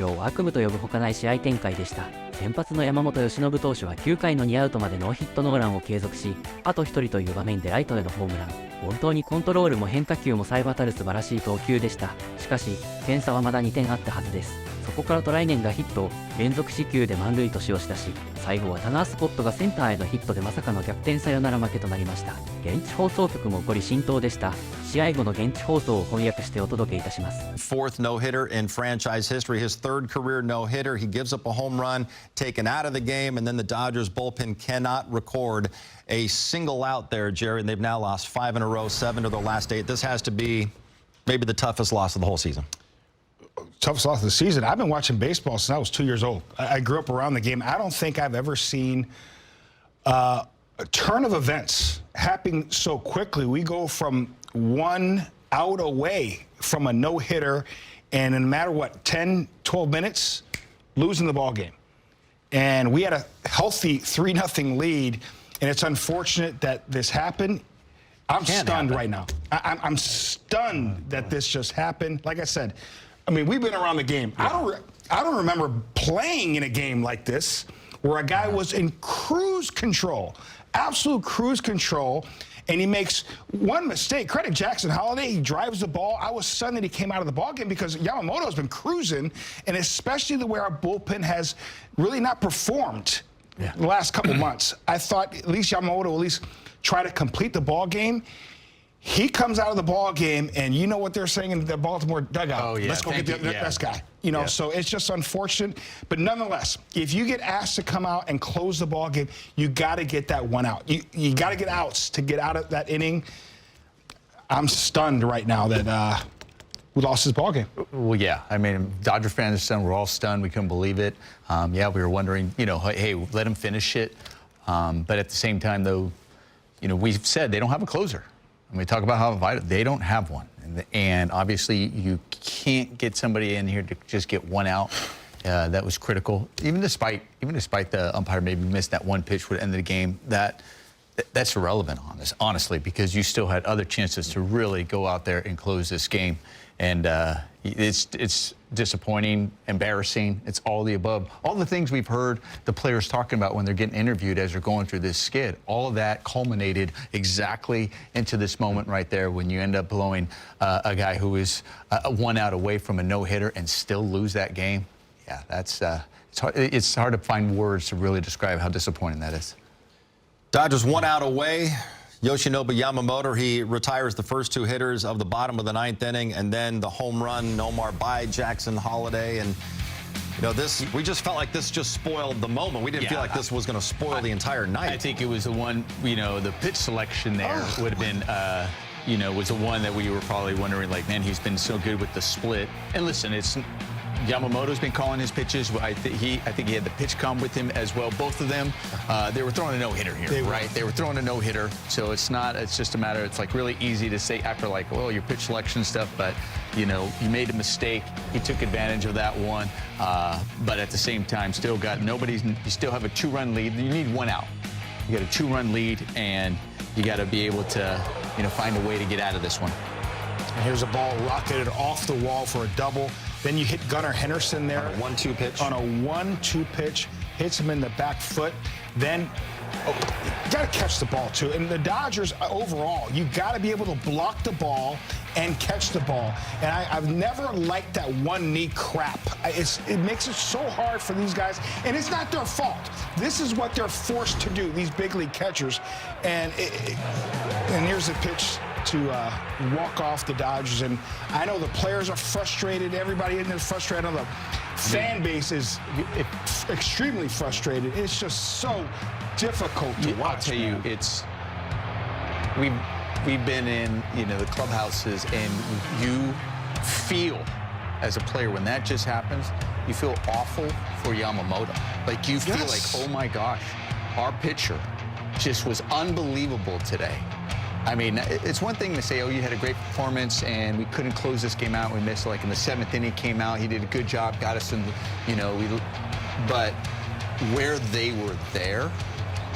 況を悪夢と呼ぶほかない試合展開でした。先発の山本由伸投手は9回の2アウトまでノーヒットノーランを継続し、あと1人という場面でライトへのホームラン。本当にコントロールも変化球もさえ渡る素晴らしい投球でした。しかし点差はまだ2点あったはずです。そこからトライネンがヒットを連続四球で満塁とし押し出し、最後はタナースコットがセンターへのヒットでまさかの逆転サヨナラ負けとなりました。現地放送局も怒り心頭でした。試合後の現地放送を翻訳してお届けいたします。 Fourth no-hitter in franchise history, his third career no-hitter. He gives up a home run, taken out of the game, and then the Dodgers bullpen cannot record a single out there, Jerry, and they've now lost 5 in a row, 7 of their last 8. This has to be maybe the toughest loss of the whole season. Toughest loss of the season. I've been watching baseball since I was 2 years old. I grew up around the game. I don't think I've ever seen a turn of events happen so quickly. We go from 1 out away from a no-hitter, and in a matter what, 10, 12 minutes, losing the ball game. And we had a healthy 3-0 lead, and it's unfortunate that this happened. I'm stunned right now. I'm stunned that this just happened. Like I said, I mean, we've been around the game. Yeah. I don't remember playing in a game like this where a guy was in cruise control, absolute cruise control, and he makes one mistake. Credit Jackson Holiday. He drives the ball. I was stunned that he came out of the ball game because Yamamoto has been cruising, and especially the way our bullpen has really not performed the last couple months. I thought at least Yamamoto will at least try to complete the ball game. He comes out of the ball game, and you know what they're saying in the Baltimore dugout. Oh, yeah. Let's go get the best guy. You know, so it's just unfortunate. But nonetheless, if you get asked to come out and close the ball game, you got to get that one out. You got to get outs to get out of that inning. I'm stunned right now that we lost this ball game. Well, yeah. I mean, Dodger fans are stunned. We're all stunned. We couldn't believe it. Yeah, we were wondering, you know, hey, let him finish it. But at the same time, though, you know, we've said they don't have a closer. And we talk about how vital they don't have one, and obviously you can't get somebody in here to just get one out. That was critical, even despite the umpire maybe missed that one pitch would end the game. That's irrelevant, honestly, because you still had other chances to really go out there and close this game, and it's disappointing, embarrassing. It's all the above. All the things we've heard the players talking about when they're getting interviewed as they're going through this skid. All of that culminated exactly into this moment right there when you end up blowing a guy who is 1 out away from a no-hitter and still lose that game. Yeah, it's hard to find words to really describe how disappointing that is. Dodgers 1 out away. Yoshinobu Yamamoto, he retires the first 2 hitters of the bottom of the 9th inning, and then the home run, Nomar by Jackson Holiday. And, you know, we just felt like this just spoiled the moment. We didn't feel like this was going to spoil the entire night. I think it was the one, you know, the pitch selection there would have been, you know, was the one that we were probably wondering, like, man, he's been so good with the split. And listen, Yamamoto's been calling his pitches. I think he had the pitch com with him as well. Both of them, they were throwing a no-hitter here, right? They were throwing a no-hitter. So it's just a matter, it's like really easy to say after like, well, your pitch selection stuff, but you know, you made a mistake. He took advantage of that one. But at the same time, you still have a 2-run lead. You need 1 out. You got a 2-run lead, and you got to be able to, you know, find a way to get out of this one. And here's a ball rocketed off the wall for a double. Then you hit Gunnar Henderson there. On a 1-2 pitch. On a 1-2 pitch. Hits him in the back foot. Then, you got to catch the ball, too. And the Dodgers, overall, you got to be able to block the ball and catch the ball. And I've never liked that one-knee crap. It makes it so hard for these guys. And it's not their fault. This is what they're forced to do, these big league catchers. And here's the pitch to walk off the Dodgers. And I know the players are frustrated. Everybody in there is frustrated. I know the fan base is extremely frustrated. It's just so difficult to watch. I'll tell you, we've been in, you know, the clubhouses, and you feel as a player when that just happens, you feel awful for Yamamoto. Like you feel like, oh my gosh, our pitcher just was unbelievable today. I mean, it's one thing to say, oh, you had a great performance and we couldn't close this game out. We missed, like in the 7th inning, came out, he did a good job, got us in, you know, but where they were there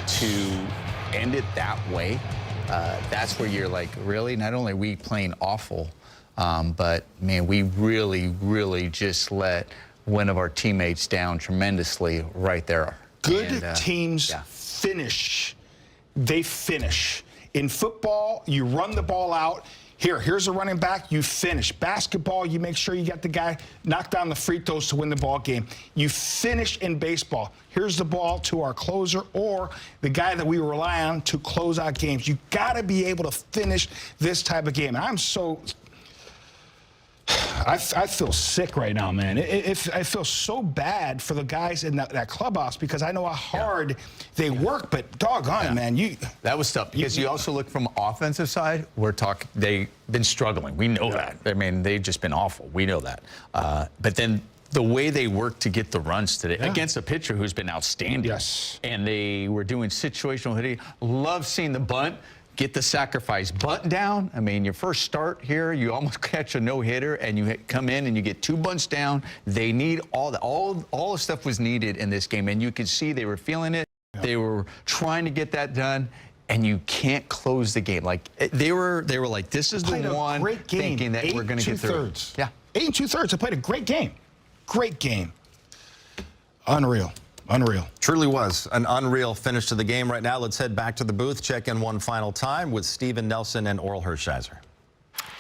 to end it that way, that's where you're like, really? Not only are we playing awful, but man, we really, really just let one of our teammates down tremendously right there. Good teams finish. They finish. In football, you run the ball out. Here's a running back, you finish. Basketball, you make sure you get the guy, knock down the free throws to win the ball game. You finish in baseball. Here's the ball to our closer or the guy that we rely on to close out games. You got to be able to finish this type of game. I feel sick right now, man. I feel so bad for the guys in that clubhouse because I know how hard they work, but doggone, man, that was tough because you also look from offensive side. They've been struggling. We know that. I mean, they've just been awful. We know that. But then the way they worked to get the runs today against a pitcher who's been outstanding. Yes. And they were doing situational hitting. Love seeing the bunt. Get the sacrifice bunt down. I mean, your first start here, you almost catch a no-hitter, and you come in and you get 2 bunts down. They need all the stuff was needed in this game, and you could see they were feeling it. Yeah. They were trying to get that done, and you can't close the game. Like they were like, this is the one thinking that we're going to get through. 8 2/3. Yeah, 8 2/3. They played a great game. Great game. Unreal. Unreal. Truly was an unreal finish to the game. Right now, let's head back to the booth, check in one final time with Steven Nelson and Oral Hershiser.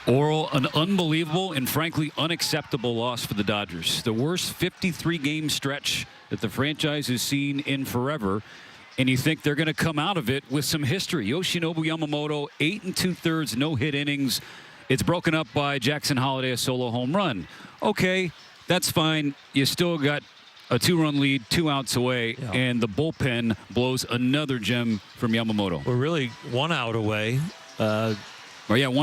Oral, an unbelievable and frankly unacceptable loss for the Dodgers. The worst 53-game stretch that the franchise has seen in forever. And you think they're going to come out of it with some history. Yoshinobu Yamamoto, 8 2/3 no-hit innings. It's broken up by Jackson Holliday, a solo home run. Okay, that's fine. You still got a 2-run lead, 2 outs away, and the bullpen blows another gem from Yamamoto. We're really 1 out away. 1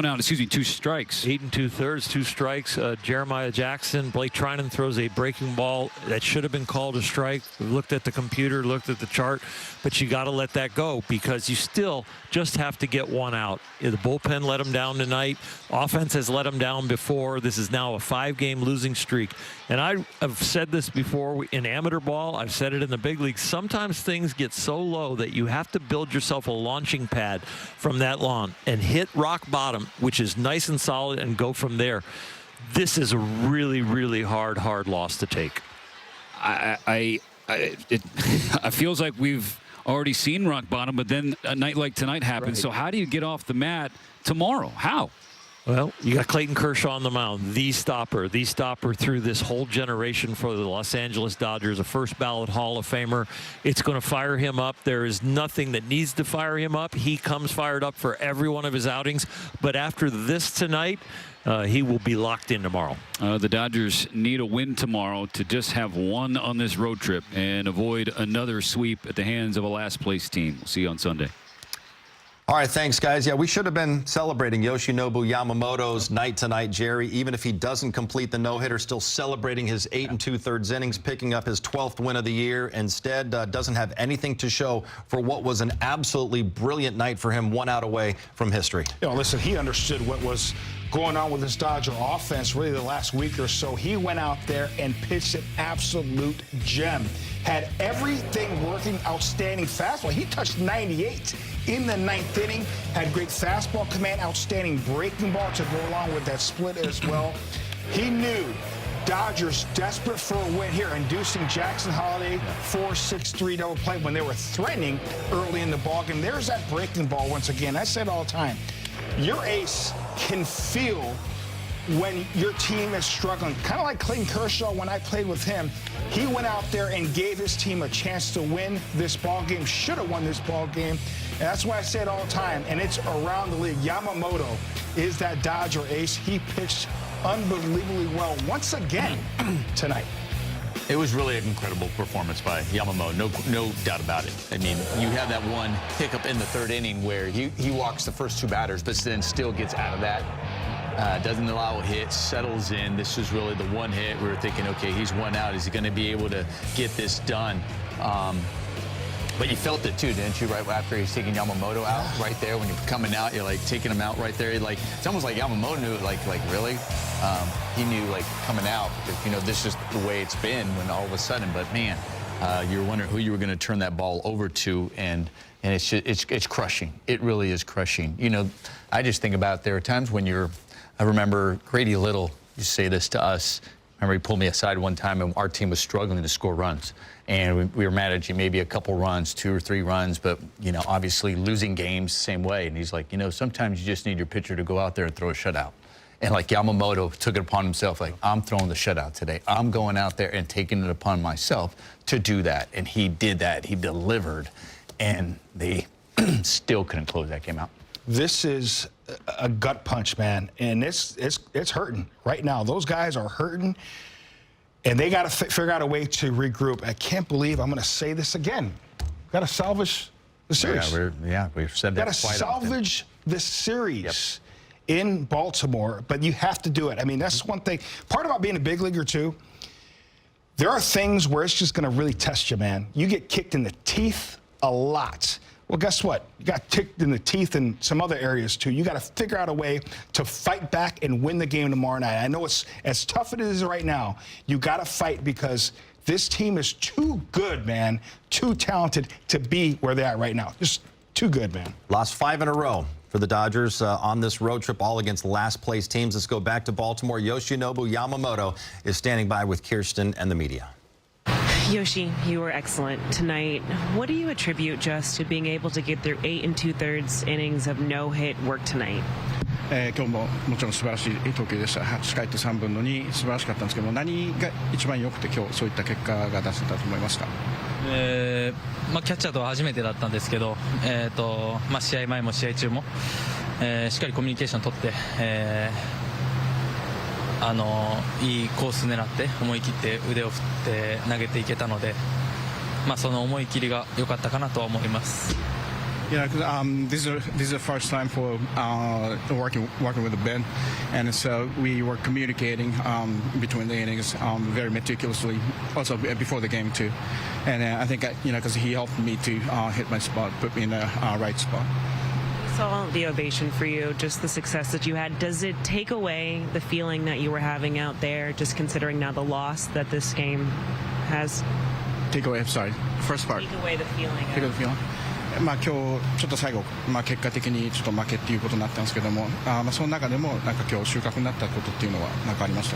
out, 2 strikes. 8 2/3, 2 strikes. Jeremiah Jackson, Blake Trinan throws a breaking ball that should have been called a strike. We looked at the computer, looked at the chart, but you got to let that go because you still just have to get 1 out. The bullpen let them down tonight. Offense has let them down before. This is now a 5-game losing streak. And I've said this before in amateur ball. I've said it in the big leagues. Sometimes things get so low that you have to build yourself a launching pad from that lawn and hit rock bottom, which is nice and solid, and go from there. This is a really, really hard loss to take. It feels like we've already seen rock bottom, but then a night like tonight happens. So how do you get off the mat tomorrow? How? Well, you got Clayton Kershaw on the mound, the stopper through this whole generation for the Los Angeles Dodgers, a first ballot Hall of Famer. It's going to fire him up. There is nothing that needs to fire him up. He comes fired up for every one of his outings. But after this tonight, he will be locked in tomorrow. The Dodgers need a win tomorrow to just have 1 on this road trip and avoid another sweep at the hands of a last-place team. We'll see you on Sunday. All right, thanks, guys. Yeah, we should have been celebrating Yoshinobu Yamamoto's night tonight, Jerry. Even if he doesn't complete the no-hitter, still celebrating his 8 2/3 innings, picking up his 12th win of the year. Instead, doesn't have anything to show for what was an absolutely brilliant night for him, 1 out away from history. Listen, he understood what was going on with this Dodger offense really the last week or so. He went out there and pitched an absolute gem. Had everything working, outstanding fastball. He touched 98 in the 9th inning. Had great fastball command, outstanding breaking ball to go along with that split as well. He knew Dodgers desperate for a win here, inducing Jackson Holliday 4-6-3 double play when they were threatening early in the ballgame. There's that breaking ball once again. I say it all the time. Your ace can feel when your team is struggling. Kind of like Clayton Kershaw when I played with him. He went out there and gave his team a chance to win this ball game. Should have won this ball game. And that's why I say it all the time. And it's around the league. Yamamoto is that Dodger ace. He pitched unbelievably well once again tonight. It was really an incredible performance by Yamamoto, no doubt about it. I mean, you have that one hiccup in the 3rd inning where he walks the first 2 batters, but then still gets out of that. Doesn't allow a hit, settles in. This was really the one hit. We were thinking, okay, he's 1 out. Is he going to be able to get this done? But you felt it too, didn't you? Right after he's taking Yamamoto out, right there when you're coming out, you're like taking him out right there. Like it's almost like Yamamoto knew, like really. He knew like coming out. This is the way it's been when all of a sudden. But man, you're wondering who you were going to turn that ball over to, and it's crushing. It really is crushing. I just think about there are times when I remember Grady Little used to say this to us. remember he pulled me aside one time, and our team was struggling to score runs, and we were managing maybe a couple runs, 2 or 3 runs, but obviously losing games same way. And he's like, sometimes you just need your pitcher to go out there and throw a shutout. And like Yamamoto took it upon himself, like, I'm throwing the shutout today. I'm going out there and taking it upon myself to do that. And he did that. He delivered, and they still couldn't close that game out. This is a gut punch, man, and it's hurting right now. Those guys are hurting, and they got to figure out a way to regroup. I can't believe I'm going to say this again. Got to salvage the series. We've said that Got to quite often. salvage the series in Baltimore, but you have to do it. I mean, that's one thing. Part about being a big leaguer too, there are things where it's just going to really test you, man. You get kicked in the teeth a lot. Well, guess what? You got kicked in the teeth in some other areas too. You got to figure out a way to fight back and win the game tomorrow night. I know it's as tough as it is right now. You got to fight because this team is too good, man. Too talented to be where they're at right now. Just too good, man. Lost 5 in a row for the Dodgers on this road trip, all against last-place teams. Let's go back to Baltimore. Yoshinobu Yamamoto is standing by with Kirsten and the media. Yoshi, you were excellent tonight. What do you attribute just to being able to get through 8 2/3 innings of no-hit work tonight? 今日ももちろん素晴らしい投球でした。8回と3分の2素晴らしかったんですけども、何が一番良くて今日そういった結果が出せたと思いますか？キャッチャーとは初めてだったんですけど、試合前も試合中も、しっかりコミュニケーション取って、いいコース狙って思い切って腕を振って投げていけたので、その思い切りが良かったかなとは思います。Yeah, this is the first time for working with Ben, and so we were communicating between the innings very meticulously, also before the game too. And I think because he helped me to hit my spot, put me in the right spot. Saw the ovation for you, just the success that you had. Does it take away the feeling that you were having out there, just considering now the loss that this game has? Take away, sorry, first part. Take away the feeling. Take away the feeling. 今日ちょっと最後、結果的にちょっと負けっていうことになったんですけども、その中でもなんか今日収穫になったことっていうのは何かありました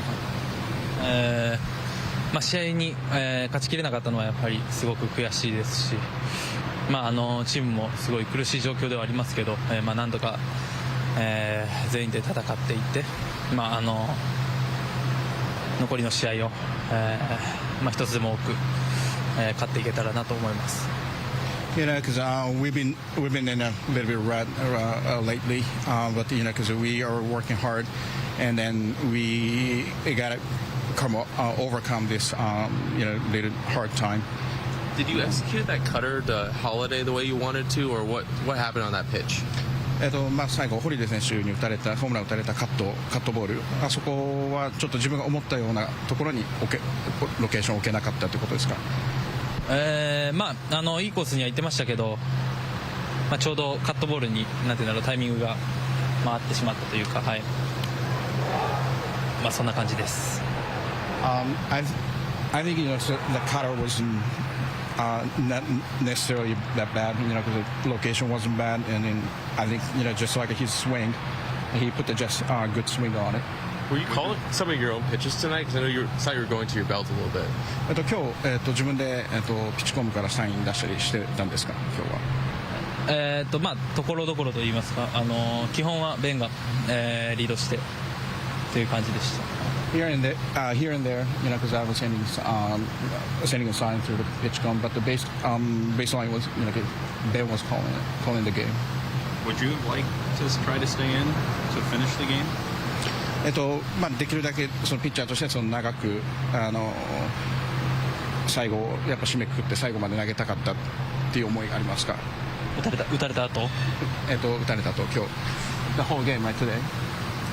か？試合に、勝ちきれなかったのはやっぱりすごく悔しいですし、チームもすごい苦しい状況ではありますけど、なんとか、全員で戦っていって、残りの試合を、一つでも多く、勝っていけたらなと思います。Because we've been in a little bit rut lately, but because we are working hard, and then we got to overcome this little hard time. Did you execute that cutter to Holiday the way you wanted to, or what happened on that pitch? 最後ホリデー選手にホームラン打たれたカットボール、あそこはちょっと自分が思ったようなところにロケーションを置けなかったということですか？いいコースには行ってましたけど、ちょうどカットボールにタイミングが回ってしまったというか、はい、そんな感じです。I think the cutter wasn't not necessarily that bad, because the location wasn't bad, and then I think just like his swing, he put just good swing on it. Were you calling some of your own pitches tonight? Because I know you thought you were going to your belt a little bit. 今日自分でピッチコムからサイン出したりしてたんですか？今日は。ところどころと言いますか、基本はベンが、リードしてという感じでした。Here and there, because I was sending a sign through the pitch com, but the baseline was, Ben was calling the game. Would you like to try to stay in to finish the game? できるだけそのピッチャーとして長く最後やっぱ締めくくって最後まで投げたかったっていう思いがありますか？打たれた後？打たれた後今日 the whole game right today.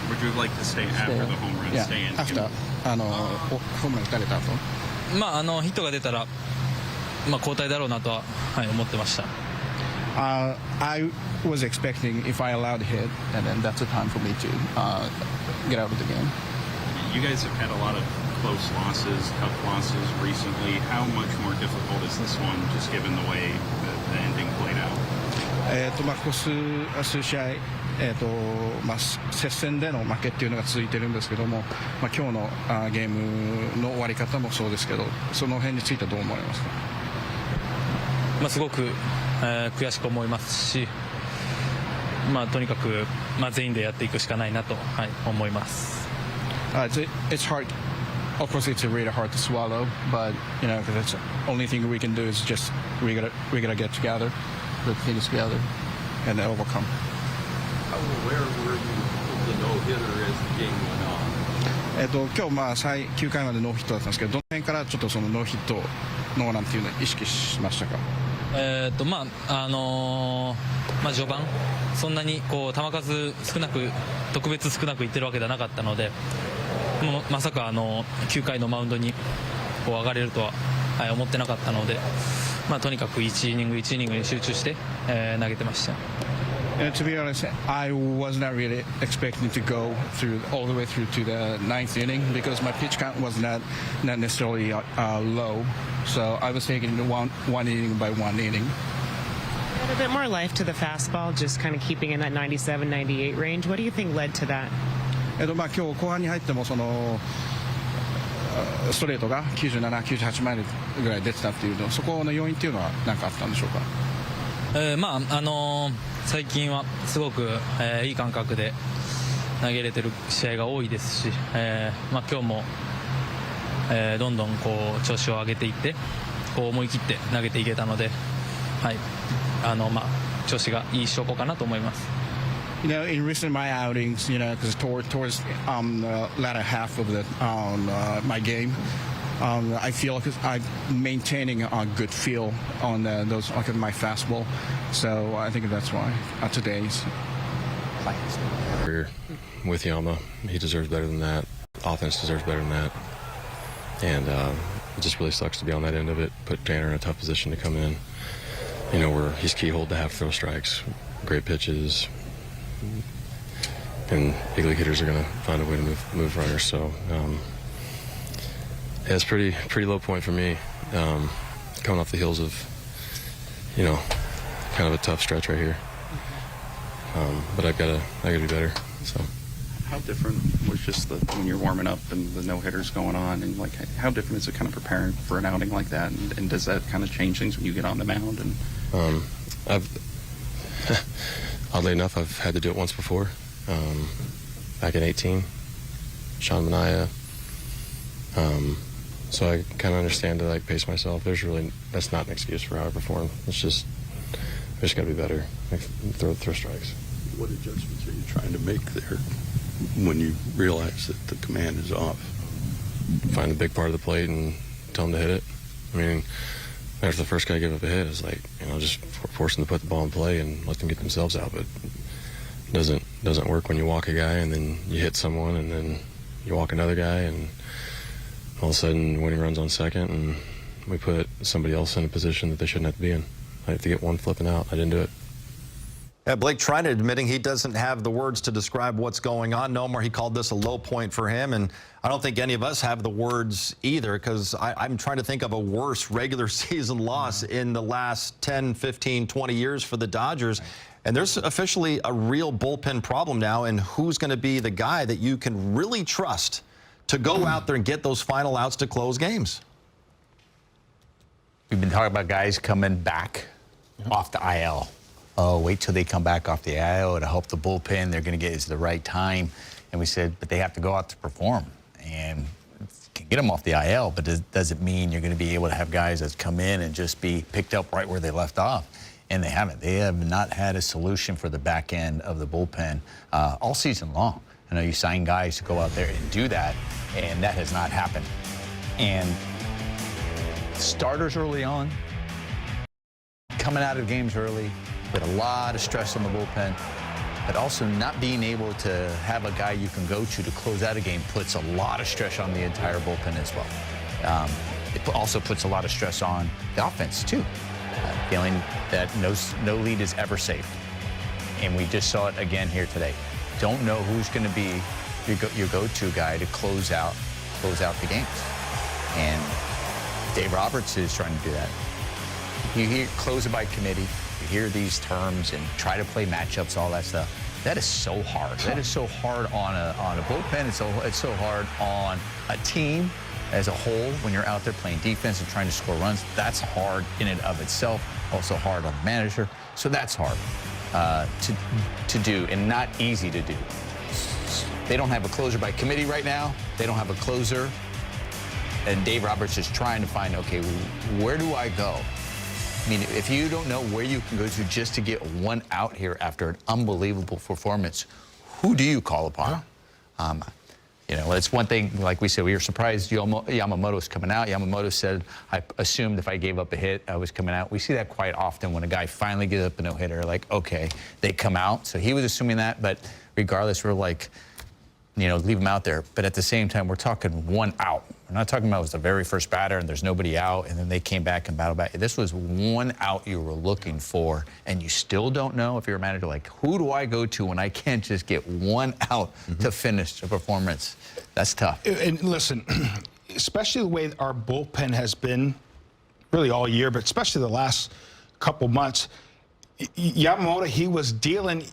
Would you like to stay after the home run? Yeah, stay in. after ホームラン打たれた後。ヒットが出たら交代だろうなとは、思ってました。I was expecting if I allowed a hit, and then that's the time for me to get out of the game. You guys have had a lot of close losses, tough losses recently. How much more difficult is this one, just given the way the ending played out? ここ数試合接戦での負けっていうのが続いてるんですけども、今日のゲームの終わり方もそうですけど、その辺についてはどう思われますか？すごく、悔しく思いますし、とにかく、全員でやっていくしかないなと、思います。It's hard. Of course, it's really hard to swallow, but because that's the only thing we can do is just we gotta get together, put things together, and overcome. How aware were you of the no-hitter as the game went on? 今日9回までノーヒットだったんですけど、どの辺からちょっとそのノーヒットノーランっていうのを意識しましたか？序盤そんなに球数特別少なくいってるわけではなかったので、まさか9回のマウンドに上がれるとは、思ってなかったので、とにかく1イニング1イニングに集中して、投げてました。To be honest, I was not really expecting to go all the way through to the ninth inning because my pitch count was not necessarily low, so I was taking one inning by one inning. A bit more life to the fastball, just kind of keeping in that 97, 98 range. What do you think led to that? 今日後半に入ってもそのストレートが97、98マイルぐらい出てたっていうの、そこの要因っていうのは何かあったんでしょうか？最近はすごく、いい感覚で投げれてる試合が多いですし、今日も、どんどん調子を上げていって思い切って投げていけたので、調子がいい証拠かなと思います。In recent my outings, because towards the latter half of my game, I feel like I'm maintaining a good feel on those my fastball. So I think that's why today's. With Yama, he deserves better than that. Offense deserves better than that, and it just really sucks to be on that end of it. Put Tanner in a tough position to come in. Where he's keyholed to have throw strikes, great pitches. And big league hitters are going to find a way to move runners. So yeah, it's pretty low point for me, coming off the heels of kind of a tough stretch right here. But I gotta be better. So how different was just when you're warming up and the no hitters going on, and how different is it kind of preparing for an outing like that? And does that kind of change things when you get on the mound? And oddly enough, I've had to do it once before, back in 18, Sean Manaea. So I kind of understand to pace myself. That's not an excuse for how I perform. It's just, I just got to be better. Throw strikes. What adjustments are you trying to make there when you realize that the command is off? Find the big part of the plate and tell them to hit it. I mean, after the first guy gave up a hit, it's just force them to put the ball in play and let them get themselves out. But it doesn't work when you walk a guy and then you hit someone and then you walk another guy and all of a sudden winning runs on second and we put somebody else in a position that they shouldn't have to be in. I have to get one flipping out. I didn't do it. Yeah, Blake Trinan admitting he doesn't have the words to describe what's going on. No more. He called this a low point for him, and I don't think any of us have the words either, because I'm trying to think of a worse regular season loss in the last 10, 15, 20 years for the Dodgers. And there's officially a real bullpen problem now, and who's going to be the guy that you can really trust to go out there and get those final outs to close games? We've been talking about guys coming back off the IL. Oh, wait till they come back off the IL to help the bullpen. They're going to get it to the right time. And we said, but they have to go out to perform. And can get them off the IL, but does it mean you're going to be able to have guys that come in and just be picked up right where they left off? And they haven't. They have not had a solution for the back end of the bullpen all season long. I know you sign guys to go out there and do that, and that has not happened. And starters early on, coming out of games early, put a lot of stress on the bullpen, but also not being able to have a guy you can go to close out a game puts a lot of stress on the entire bullpen as well. It also puts a lot of stress on the offense too, feeling that no lead is ever safe. And we just saw it again here today. Don't know who's going to be your go-to guy to close out the games. And Dave Roberts is trying to do that. You hear close it by committee. You hear these terms and try to play matchups, all that stuff. That is so hard. That is so hard on a bullpen. It's so hard on a team as a whole when you're out there playing defense and trying to score runs. That's hard in and of itself. Also hard on the manager. So that's hard to do and not easy to do. They don't have a closer by committee right now. They don't have a closer. And Dave Roberts is trying to find, okay, where do I go? I mean, if you don't know where you can go to just to get one out here after an unbelievable performance, who do you call upon? You know, it's one thing, like we said, we were surprised Yamamoto's coming out. Yamamoto said, I assumed if I gave up a hit, I was coming out. We see that quite often when a guy finally gives up a no-hitter, like, okay, they come out. So he was assuming that, but regardless, we're like, you know, leave him out there. But at the same time, we're talking one out. We're not talking about it was the very first batter and there's nobody out and then they came back and battled back. This was one out you were looking for and you still don't know if you're a manager, like, who do I go to when I can't just get one out to finish the performance? That's tough. And listen, especially the way our bullpen has been really all year, but especially the last couple months, Yamamoto, he was dealing.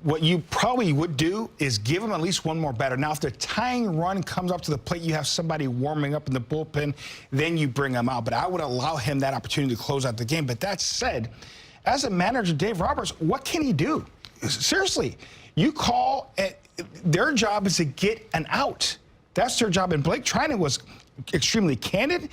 What you probably would do is give him at least one more batter. Now, if the tying run comes up to the plate, you have somebody warming up in the bullpen, then you bring him out. But I would allow him that opportunity to close out the game. But that said, as a manager, Dave Roberts, what can he do? Seriously, you call, their job is to get an out. That's their job. And Blake Trinan was extremely candid,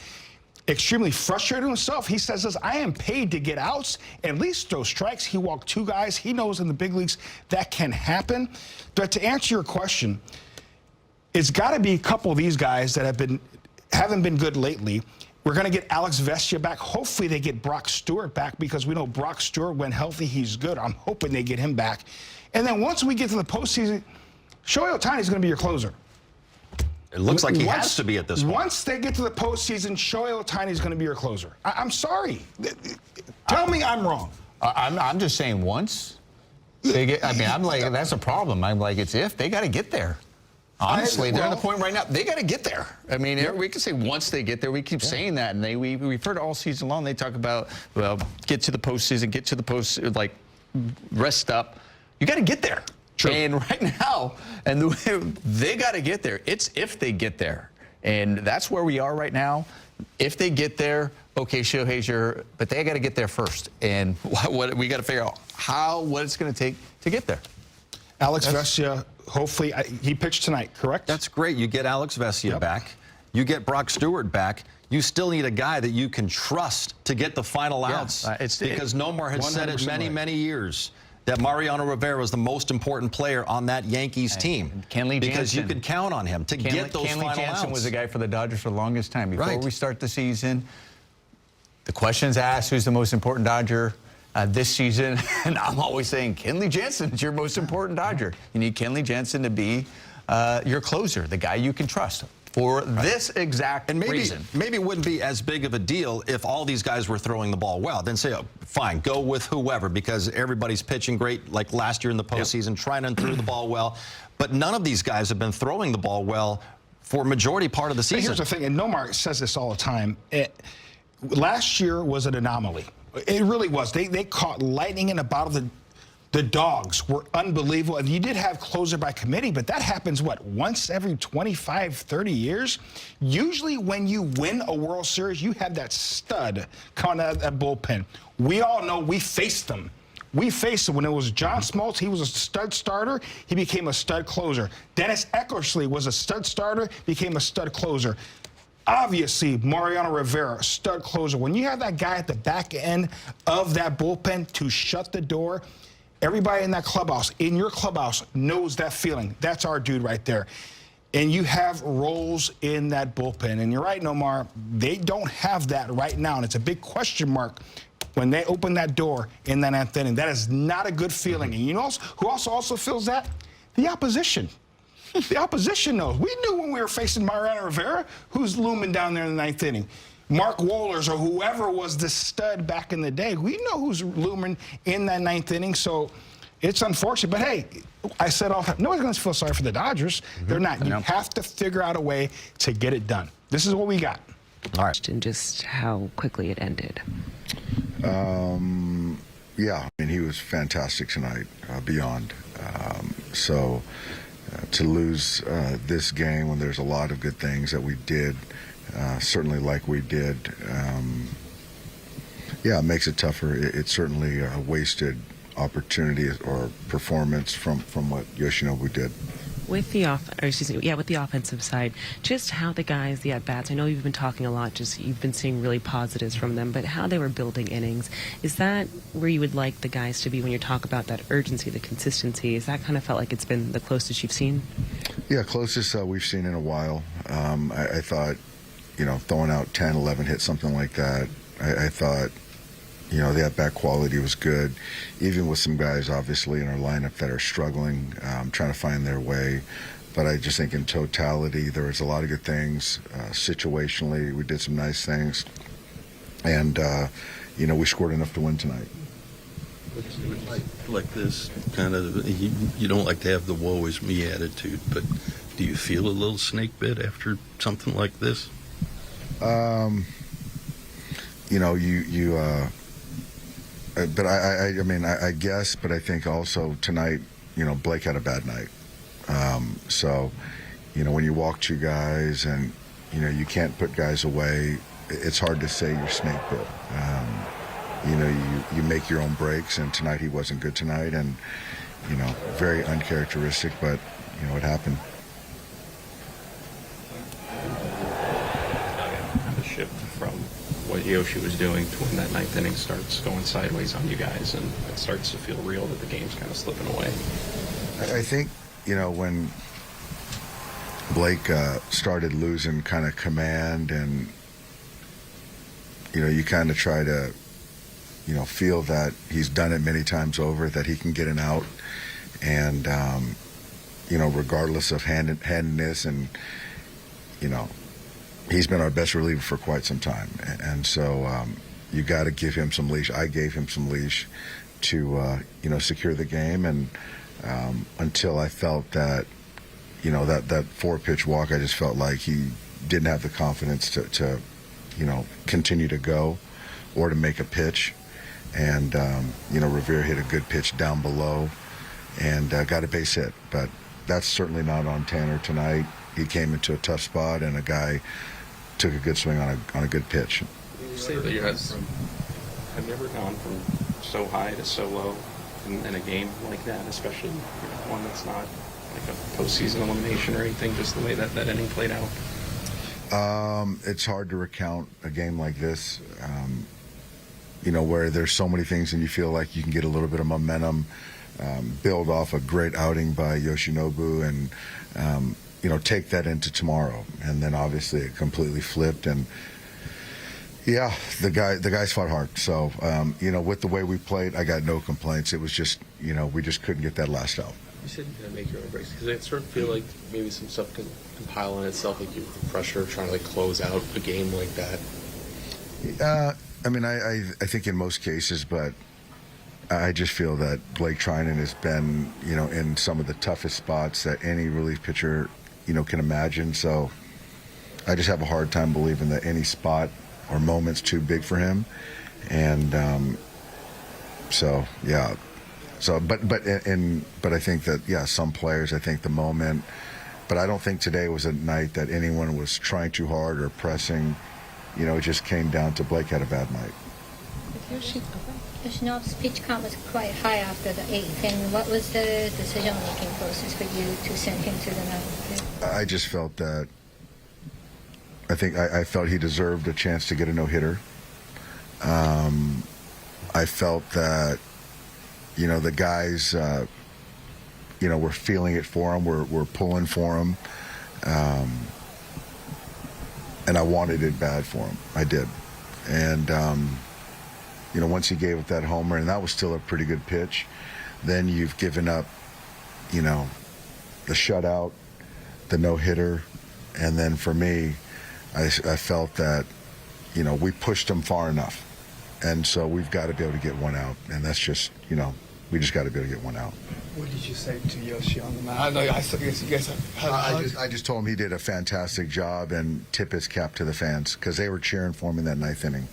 extremely frustrated with himself. He says this, I am paid to get outs, at least throw strikes. He walked 2 guys. He knows in the big leagues that can happen. But to answer your question, it's got to be a couple of these guys that haven't been good lately. We're going to get Alex Vesia back. Hopefully they get Brock Stewart back because we know Brock Stewart, when healthy, he's good. I'm hoping they get him back. And then once we get to the postseason, Shohei Ohtani is going to be your closer. It looks like he has to be at this point. Once they get to the postseason, Shohei Ohtani is going to be your closer. I'm sorry. Tell me I'm wrong. I'm just saying once. They get, I mean, I'm like, that's a problem. I'm like, it's if. They got to get there. Honestly, they're at the point right now. They got to get there. I mean, we can say once they get there. We keep saying that, and we've heard all season long. They talk about, well, get to the postseason, get to the post, like, rest up. You got to get there. True. And right now, and they got to get there. It's if they get there. And that's where we are right now. If they get there, okay, Shohei's but they got to get there first. And what we got to figure out what it's going to take to get there. Alex Vesia, hopefully, he pitched tonight, correct? That's great. You get Alex Vesia back. You get Brock Stewart back. You still need a guy that you can trust to get the final outs. Because Nomar has said it many years that Mariano Rivera is the most important player on that Yankees team. Because you could count on him to get those final outs. Kenley Jansen was the guy for the Dodgers for the longest time. Before we start the season, the question's asked, who's the most important Dodger this season? And I'm always saying, Kenley Jansen is your most important Dodger. You need Kenley Jansen to be your closer, the guy you can trust. For this exact reason. Maybe it wouldn't be as big of a deal if all these guys were throwing the ball well. Then say, oh, fine, go with whoever, because everybody's pitching great, like last year in the postseason, trying to throw the ball well. But none of these guys have been throwing the ball well for a majority part of the season. Here's the thing, and Nomar says this all the time. Last year was an anomaly. It really was. They caught lightning in a bottle. The dogs were unbelievable. And you did have closer by committee, but that happens, what, once every 25, 30 years? Usually when you win a World Series, you have that stud coming out of that bullpen. We all know we faced them. We faced them. When it was John Smoltz, he was a stud starter. He became a stud closer. Dennis Eckersley was a stud starter, became a stud closer. Obviously, Mariano Rivera, stud closer. When you have that guy at the back end of that bullpen to shut the door, everybody in that clubhouse, in your clubhouse, knows that feeling. That's our dude right there. And you have roles in that bullpen. And you're right, Nomar, they don't have that right now. And it's a big question mark when they open that door in that 9th inning. That is not a good feeling. And you know who also feels that? The opposition. The opposition knows. We knew when we were facing Mariano Rivera, who's looming down there in the 9th inning. Mark Wohlers or whoever was the stud back in the day. We know who's looming in that 9th inning, so it's unfortunate. But, hey, I said all the time, nobody's going to feel sorry for the Dodgers. They're not. You have to figure out a way to get it done. This is what we got. All right. And just how quickly it ended. Yeah, I mean, he was fantastic tonight, beyond. So to lose this game when there's a lot of good things that we did, certainly like we did, yeah, it makes it tougher. It's certainly a wasted opportunity or performance from what Yoshinobu did. With the with the offensive side, just how the guys, the at-bats, I know you've been talking a lot, just you've been seeing really positives from them, but how they were building innings, is that where you would like the guys to be when you talk about that urgency, the consistency? Is that kind of felt like it's been the closest you've seen? Yeah, closest we've seen in a while. I thought, throwing out 10, 11 hits, something like that, I thought, the at-bat quality was good, even with some guys, obviously, in our lineup that are struggling, trying to find their way. But I just think in totality, there was a lot of good things. Situationally, we did some nice things. And, we scored enough to win tonight. Like this, kind of, you don't like to have the woe is me attitude, but do you feel a little snake bit after something like this? But I guess, but I think also tonight, Blake had a bad night. So, when you walk two guys and, you can't put guys away, it's hard to say you're snake bit. You make your own breaks, and tonight he wasn't good tonight, and, very uncharacteristic, but, it happened. The shift from what Yoshi was doing to when that ninth inning starts going sideways on you guys, and it starts to feel real that the game's kind of slipping away. I think, when Blake started losing kind of command, and, you kind of try to, feel that he's done it many times over, that he can get an out, and, regardless of handedness, and, he's been our best reliever for quite some time. And so you got to give him some leash. I gave him some leash to, secure the game. And until I felt that, that 4-pitch walk, I just felt like he didn't have the confidence to continue to go or to make a pitch. And, Revere hit a good pitch down below and got a base hit. But that's certainly not on Tanner tonight. He came into a tough spot, and a guy took a good swing on a good pitch. You say that you have never gone from so high to so low in a game like that, especially one that's not like a postseason elimination or anything, just the way that inning played out? It's hard to recount a game like this, where there's so many things and you feel like you can get a little bit of momentum, build off a great outing by Yoshinobu, and take that into tomorrow. And then obviously it completely flipped, and yeah, the guys fought hard. So, with the way we played, I got no complaints. It was just, we just couldn't get that last out. You said you're going to make your own breaks, because I sort of feel like maybe some stuff can compile on itself, like you're the pressure of trying to close out a game like that. I think in most cases, but I just feel that Blake Trinan has been, in some of the toughest spots that any relief pitcher, can imagine. So I just have a hard time believing that any spot or moment's too big for him. And yeah. So, but I think that, yeah, some players, I think the moment, but I don't think today was a night that anyone was trying too hard or pressing. It just came down to Blake had a bad night. Yoshinobu's pitch count was quite high after the 8th, and what was the decision-making process for you to send him to the 9th? I just felt that, I felt he deserved a chance to get a no-hitter. I felt that, the guys, were feeling it for him, were pulling for him, and I wanted it bad for him. I did. And, once he gave up that homer, and that was still a pretty good pitch, then you've given up, the shutout, the no-hitter, and then for me, I felt that, we pushed him far enough. And so we've got to be able to get one out, and that's just, we just got to be able to get one out. What did you say to Yoshi on the mound? I guess you guys have I just told him he did a fantastic job and tip his cap to the fans because they were cheering for him in that 9th inning.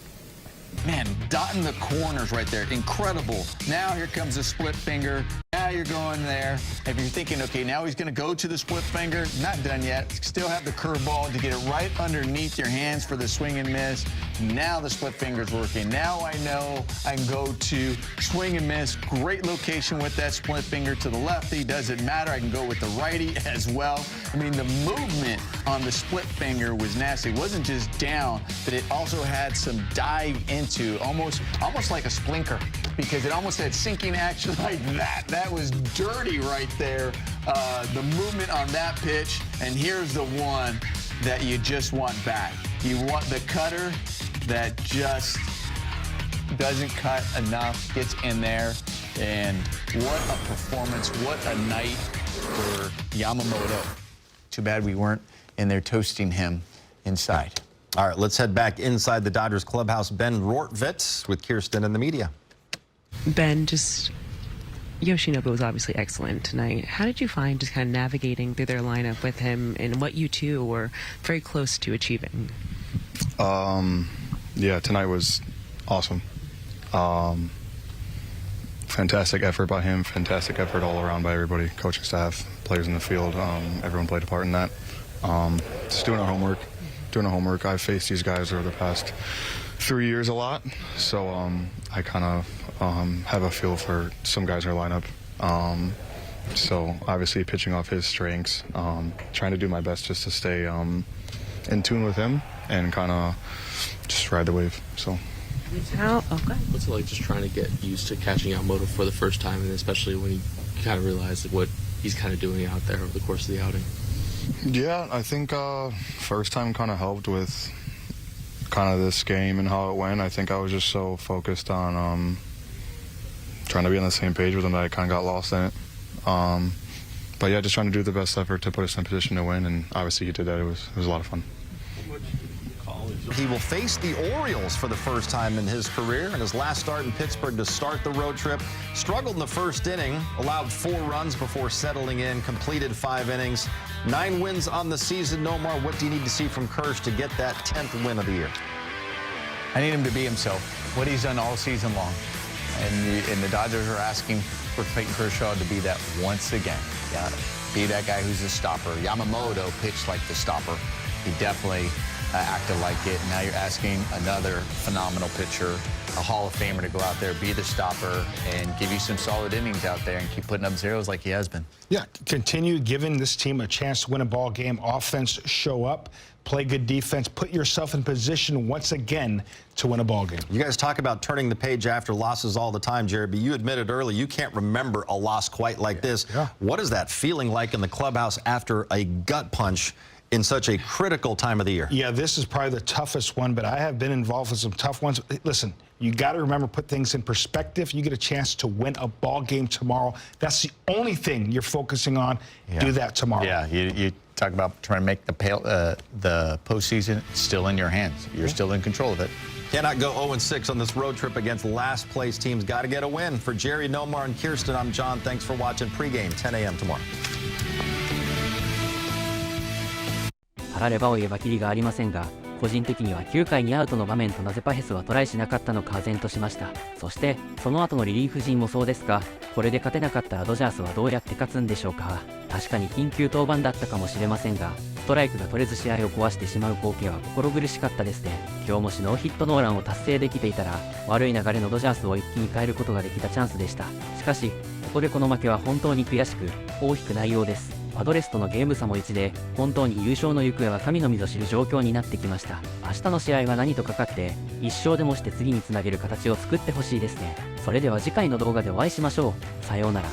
Man, dotting the corners right there, incredible. Now here comes the split finger. Now you're going there. If you're thinking, okay, now he's going to go to the split finger, not done yet. Still have the curveball to get it right underneath your hands for the swing and miss. Now the split finger's working. Now I know I can go to swing and miss. Great location with that split finger to the lefty. Doesn't matter. I can go with the righty as well. I mean, the movement on the split finger was nasty. It wasn't just down, but it also had some dive into, almost like a splinker, because it almost had sinking action like that. That was dirty right there. The movement on that pitch, and here's the one that you just want back. You want the cutter that just doesn't cut enough, gets in there, and what a performance, what a night for Yamamoto. Too bad we weren't in there toasting him inside. All right, let's head back inside the Dodgers clubhouse. Ben Rortvitz with Kirsten and the media. Ben, Yoshinobu was obviously excellent tonight. How did you find just kind of navigating through their lineup with him and what you two were very close to achieving? Yeah, tonight was awesome. Fantastic effort by him, fantastic effort all around by everybody, coaching staff, players in the field. Everyone played a part in that. Just doing our homework. I've faced these guys over the past 3 years a lot, so I kind of have a feel for some guys in our lineup. So obviously pitching off his strengths, trying to do my best just to stay in tune with him and kind of just ride the wave. So. What's it like just trying to get used to catching Yamamoto for the first time, and especially when you kind of realize what he's kind of doing out there over the course of the outing? Yeah, I think first time kind of helped with kind of this game and how it went. I think I was just so focused on trying to be on the same page with him that I kind of got lost in it. But yeah, just trying to do the best effort to put us in position to win, and obviously he did that. It was a lot of fun. He will face the Orioles for the first time in his career in his last start in Pittsburgh to start the road trip. Struggled in the first inning, allowed 4 runs before settling in, completed 5 innings. 9 wins on the season. Nomar, what do you need to see from Kirsch to get that 10th win of the year? I need him to be himself, what he's done all season long. And the Dodgers are asking for Clayton Kershaw to be that once again. Got to be that guy who's the stopper. Yamamoto pitched like the stopper. He definitely acted like it. Now you're asking another phenomenal pitcher, a Hall of Famer, to go out there, be the stopper, and give you some solid innings out there and keep putting up zeros like he has been. Yeah, continue giving this team a chance to win a ball game. Offense, show up, play good defense, put yourself in position once again to win a ball game. You guys talk about turning the page after losses all the time, Jerry, but you admitted early you can't remember a loss quite like this. Yeah. What is that feeling like in the clubhouse after a gut punch in such a critical time of the year? Yeah, this is probably the toughest one, but I have been involved with some tough ones. Listen, you got to remember, put things in perspective. You get a chance to win a ball game tomorrow. That's the only thing you're focusing on. Yeah. Do that tomorrow. Yeah, you talk about trying to make the postseason. It's still in your hands. You're still in control of it. Cannot go 0-6 on this road trip against last place teams. Got to get a win. For Jerry, Nomar, and Kirsten, I'm John. Thanks for watching. Pregame, 10 a.m. tomorrow. たらればを言えばキリがありませんが、個人的には9回2アウトの場面となぜパヘスはトライしなかったのか唖然としました。そしてその後のリリーフ陣もそうですが、これで勝てなかったらドジャースはどうやって勝つんでしょうか。確かに緊急登板だったかもしれませんが、ストライクが取れず試合を壊してしまう光景は心苦しかったですね。今日もしノーヒットノーランを達成できていたら、悪い流れのドジャースを一気に変えることができたチャンスでした。しかしここでこの負けは本当に悔しく、大きく内容です。パドレスとのゲーム差も1で、本当に優勝の行方は神のみぞ知る状況になってきました。明日の試合は何とか勝って1勝でもして次につなげる形を作ってほしいですね。それでは次回の動画でお会いしましょう。さようなら。